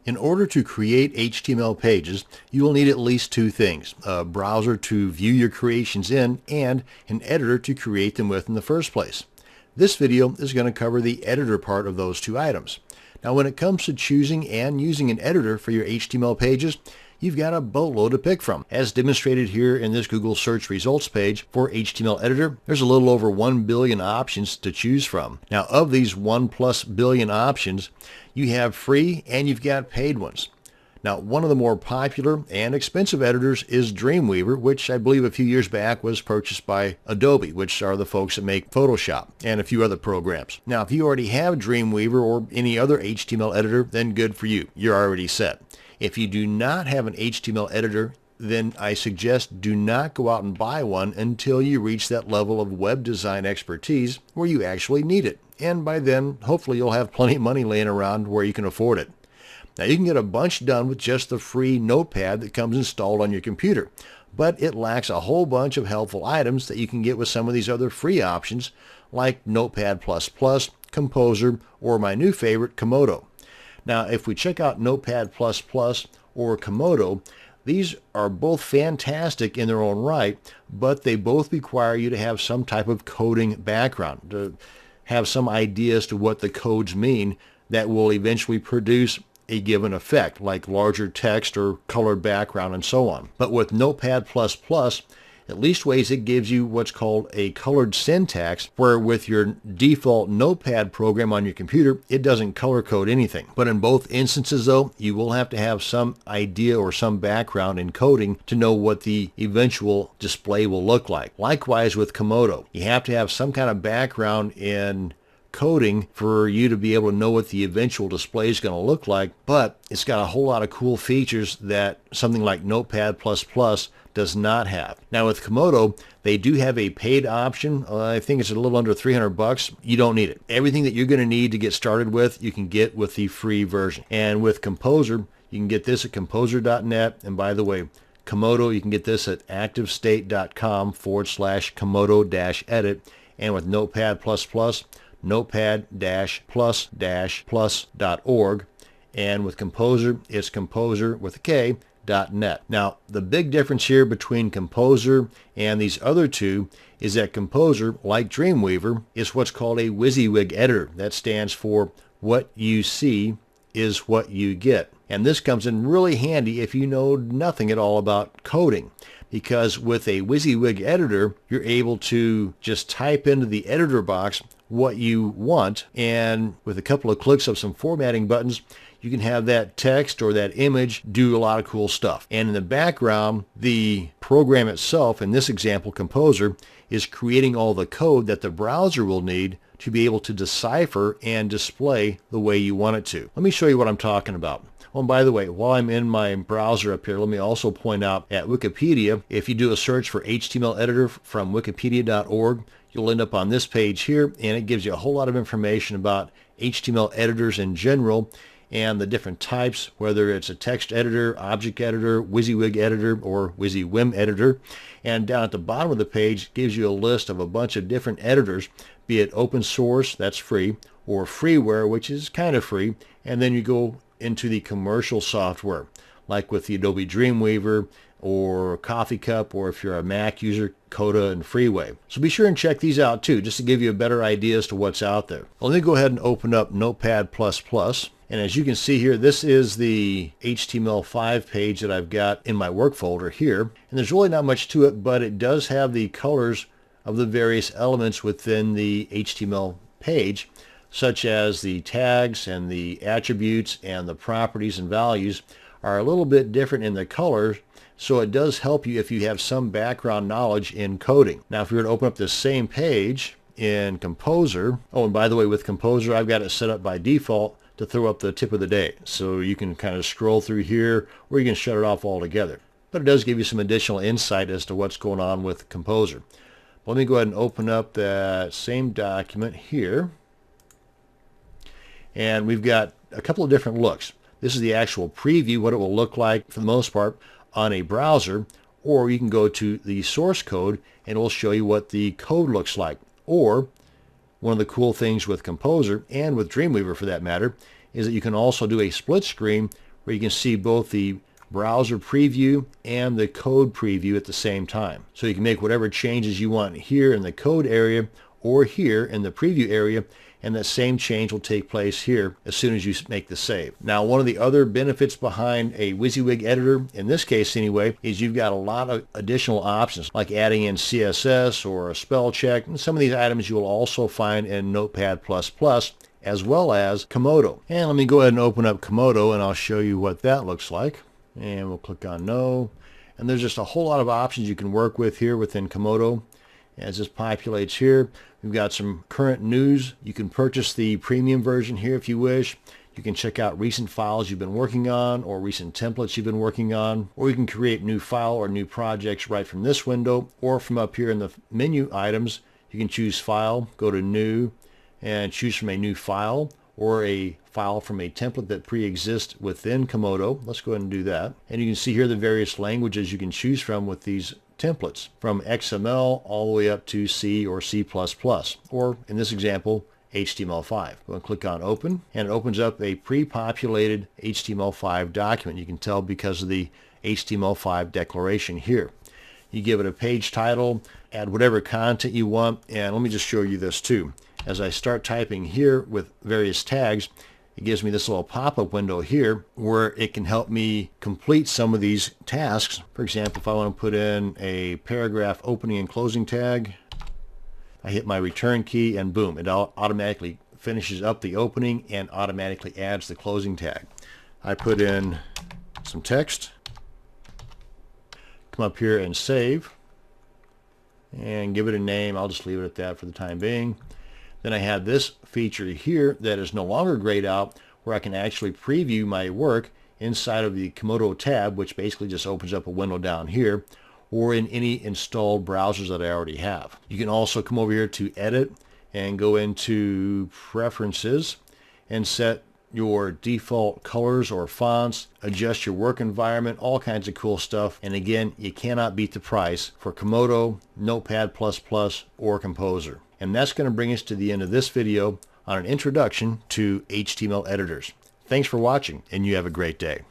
In order to create HTML pages, you will need at least two things: a browser to view your creations in and an editor to create them with in the first place. This video is going to cover the editor part of those two items. Now, when it comes to choosing and using an editor for your HTML pages, you've got a boatload to pick from. As demonstrated here in this Google search results page for HTML editor, there's a little over 1 billion options to choose from. Now, of these 1+ billion options, you have free and you've got paid ones. Now, one of the more popular and expensive editors is Dreamweaver, which I believe a few years back was purchased by Adobe, which are the folks that make Photoshop and a few other programs. Now, if you already have Dreamweaver or any other HTML editor, then good for you. You're already set. If you do not have an HTML editor, then I suggest do not go out and buy one until you reach that level of web design expertise where you actually need it. And by then, hopefully you'll have plenty of money laying around where you can afford it. Now, you can get a bunch done with just the free Notepad that comes installed on your computer, but it lacks a whole bunch of helpful items that you can get with some of these other free options like Notepad++, Composer, or my new favorite, Komodo. Now, if we check out Notepad++ or Komodo, these are both fantastic in their own right, but they both require you to have some type of coding background, to have some idea as to what the codes mean that will eventually produce a given effect, like larger text or colored background and so on. But with Notepad++, at least ways it gives you what's called a colored syntax, where with your default Notepad program on your computer, it doesn't color code anything. But in both instances, though, you will have to have some idea or some background in coding to know what the eventual display will look like. Likewise with Komodo, you have to have some kind of background in coding for you to be able to know what the eventual display is going to look like, but it's got a whole lot of cool features that something like Notepad++ does not have. Now with Komodo, they do have a paid option. I think it's a little under $300. You don't need it. Everything that you're going to need to get started with, you can get with the free version. And with Composer, you can get this at composer.net. And by the way, Komodo, you can get this at activestate.com/Komodo-edit. And with Notepad++, notepad-plus-plus.org, and with Composer, it's Composer with a K, .net. Now, the big difference here between Composer and these other two is that Composer, like Dreamweaver, is what's called a WYSIWYG editor. That stands for what you see is what you get. And this comes in really handy if you know nothing at all about coding, because with a WYSIWYG editor, you're able to just type into the editor box what you want, and with a couple of clicks of some formatting buttons, you can have that text or that image do a lot of cool stuff. And in the background, the program itself, in this example Composer, is creating all the code that the browser will need to be able to decipher and display the way you want it to. Let me show you what I'm talking about. Oh, and by the way, while I'm in my browser up here, let me also point out at Wikipedia, if you do a search for HTML editor from wikipedia.org, you'll end up on this page here, and it gives you a whole lot of information about HTML editors in general and the different types, whether it's a text editor, object editor, WYSIWYG editor, or WYSIWYM editor. And down at the bottom of the page gives you a list of a bunch of different editors, be it open source, that's free, or freeware, which is kind of free, and then you go into the commercial software, like with the Adobe Dreamweaver or Coffee Cup, or if you're a Mac user, Coda and Freeway. So be sure and check these out too, just to give you a better idea as to what's out there. Well, let me go ahead and open up Notepad++. And as you can see here, this is the HTML5 page that I've got in my work folder here. And there's really not much to it, but it does have the colors of the various elements within the HTML page, such as the tags and the attributes and the properties and values are a little bit different in the colors, so it does help you if you have some background knowledge in coding. Now, if we were to open up this same page in Composer, oh, and by the way, with Composer, I've got it set up by default to throw up the tip of the day, so you can kind of scroll through here, or you can shut it off altogether. But it does give you some additional insight as to what's going on with Composer. Let me go ahead and open up that same document here. And we've got a couple of different looks. This is the actual preview, what it will look like for the most part on a browser, or you can go to the source code and it will show you what the code looks like. Or one of the cool things with Composer and with Dreamweaver for that matter is that you can also do a split screen where you can see both the browser preview and the code preview at the same time. So you can make whatever changes you want here in the code area or here in the preview area, and that same change will take place here as soon as you make the save. Now, one of the other benefits behind a WYSIWYG editor, in this case anyway, is you've got a lot of additional options, like adding in CSS or a spell check, and some of these items you will also find in Notepad++, as well as Komodo. And let me go ahead and open up Komodo, and I'll show you what that looks like. And we'll click on No. And there's just a whole lot of options you can work with here within Komodo. As this populates here, we've got some current news. You can purchase the premium version here if you wish. You can check out recent files you've been working on or recent templates you've been working on, or you can create new file or new projects right from this window, or from up here in the menu items, you can choose File, go to New, and choose from a new file or a file from a template that pre-exists within Komodo. Let's go ahead and do that. And you can see here the various languages you can choose from with these templates, from XML all the way up to C or C++, or in this example, HTML5. Go ahead and click on Open, and it opens up a pre-populated HTML5 document. You can tell because of the HTML5 declaration here. You give it a page title, add whatever content you want, and let me just show you this too. As I start typing here with various tags, it gives me this little pop-up window here where it can help me complete some of these tasks. For example, if I want to put in a paragraph opening and closing tag, I hit my return key and boom, it automatically finishes up the opening and automatically adds the closing tag. I put in some text, come up here and save, and give it a name. I'll just leave it at that for the time being. Then I have this feature here that is no longer grayed out, where I can actually preview my work inside of the Komodo tab, which basically just opens up a window down here, or in any installed browsers that I already have. You can also come over here to Edit and go into Preferences and set your default colors or fonts, adjust your work environment, all kinds of cool stuff. And again, you cannot beat the price for Komodo, Notepad++, or Composer. And that's going to bring us to the end of this video on an introduction to HTML editors. Thanks for watching, and you have a great day.